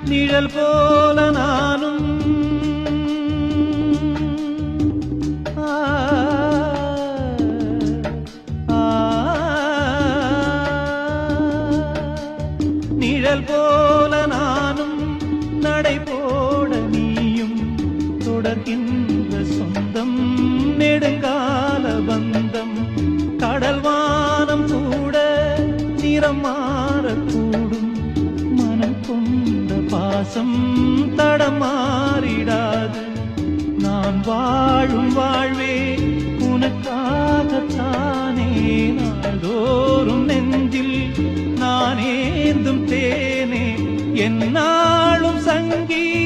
நிழல் போல நானும் நிழல் போல நானும் நடை போட நீயும் தொடர்கின்ற சொந்தம் நெடுங்கால பந்தம் கடல் வானம் கூட நிறம் மாறக்கூடும் மனம் கொண்ட பாசம் தடம் மாறிடாது நான் வாழும் வாழ்வே உனக்காகத்தானே நாள்தோறும் நெஞ்சில் நான் ஏந்தும் தேனே என்னாலும் சங்கீதம்